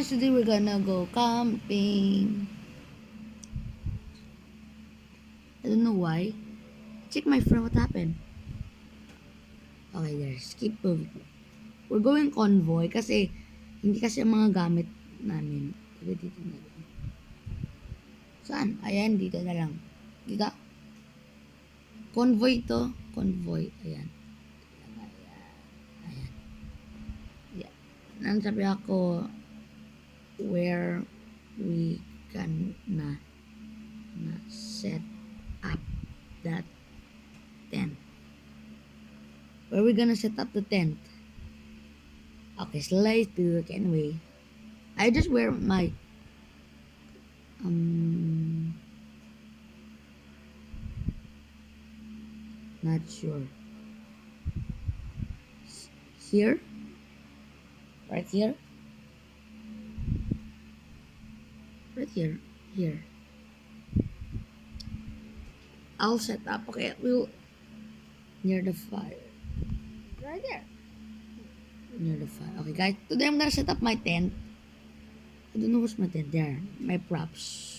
guys, today we're gonna go camping. I don't know why. Check my phone, what happened? Okay, there's keep moving. We're going convoy kasi hindi kasi ang mga gamit namin. Dito na lang. Saan? Ayan, dito na lang. Dito. Convoy to. Convoy. Ayan. Ayan. Yeah. Nang sabi ako where we can na set up that tent. Where we gonna set up the tent? Okay, so let's do it anyway. I just wear my not sure. Here? Right here? Right here. Here. I'll set up. Okay, we'll near the fire. Right there. Near the fire. Okay, guys. Today I'm gonna set up my tent. I don't know what's my tent. There. My props.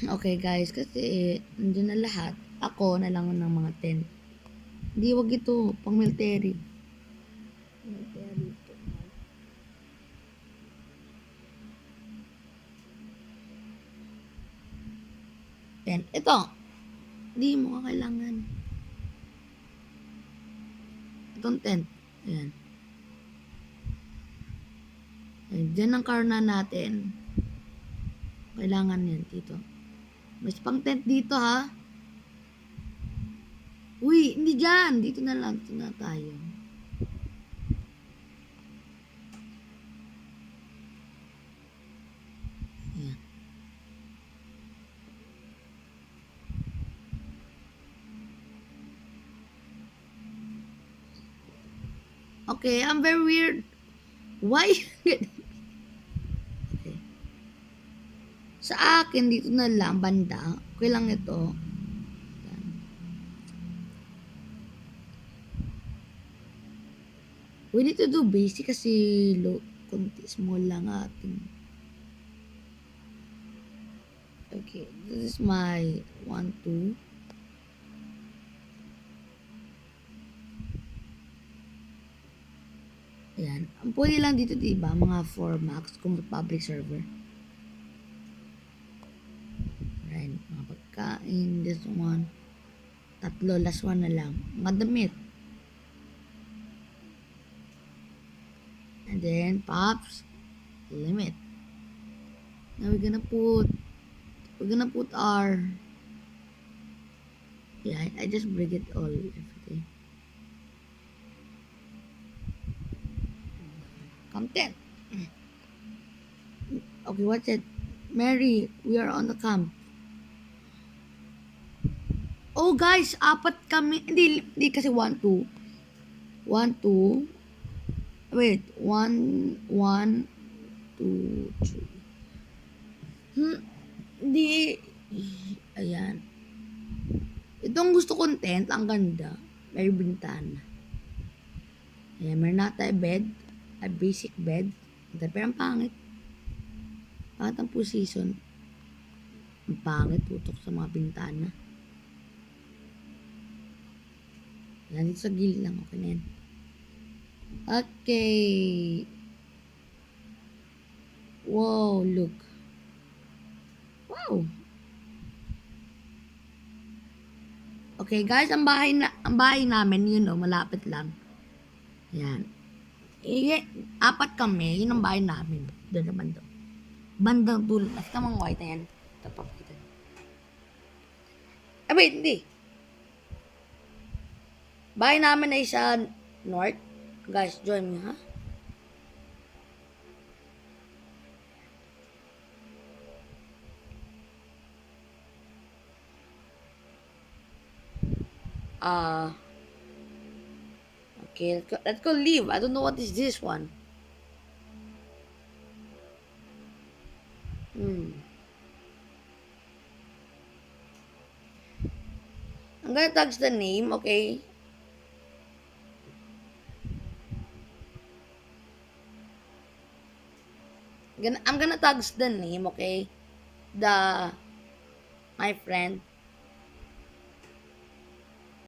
Okay, guys. Kasi nandiyan na lahat. Ako na lang ng mga tent. Hindi, wag ito. Pang military. Military ito. Tent. Ito. Hindi mo kailangan. Itong tent. Ayan. Ayan. Diyan ang karna natin. Kailangan yan dito. May pang tent dito ha. Uy, hindi dyan. Dito na lang. Dito na tayo. Ayan. Okay, I'm very weird. Why? Okay. Sa akin, dito na lang, banda. Okay lang ito. Ayan. We need to do basic kasi low, konti, small lang ating. Okay, this is my 1, 2. Ayan. Ang pwede lang dito, diba? Mga 4 max kung public server. Ayan. Mga pagkain. This one. 3. Last one na lang. Mga damit. And then, pops. Limit. Now we're gonna put our. Yeah, I just bring it all. Everything. Content. Okay, what's it? Mary, we are on the camp. Oh guys, 4 kami. Hindi kasi 1, 2. 1, 2. Wait, 1, 1, 2, 3. Hindi. Ayan. Itong gusto content, ang ganda. May bintana. Ayan, meron na tayo bed. A basic bed. Pero ang pangit. Pangit ang position. Ang pangit, putok sa mga bintana. Ayan, dito sa gilid lang. Okay na yan. Okay. Wow, look. Wow. Okay, guys, ang bahay namin, malapit lang. Ayan. 4 kami, yun ang bahay namin. Doon naman doon. Bandang dulo. At mga white na yan. Tapos kita. Wait, hindi. Bahay namin ay sa north. Guys, join me, ha? Okay, let's go leave. I don't know what is this one. Hmm. I'm gonna tag the name, okay? I'm gonna tag the name, okay? The my friend.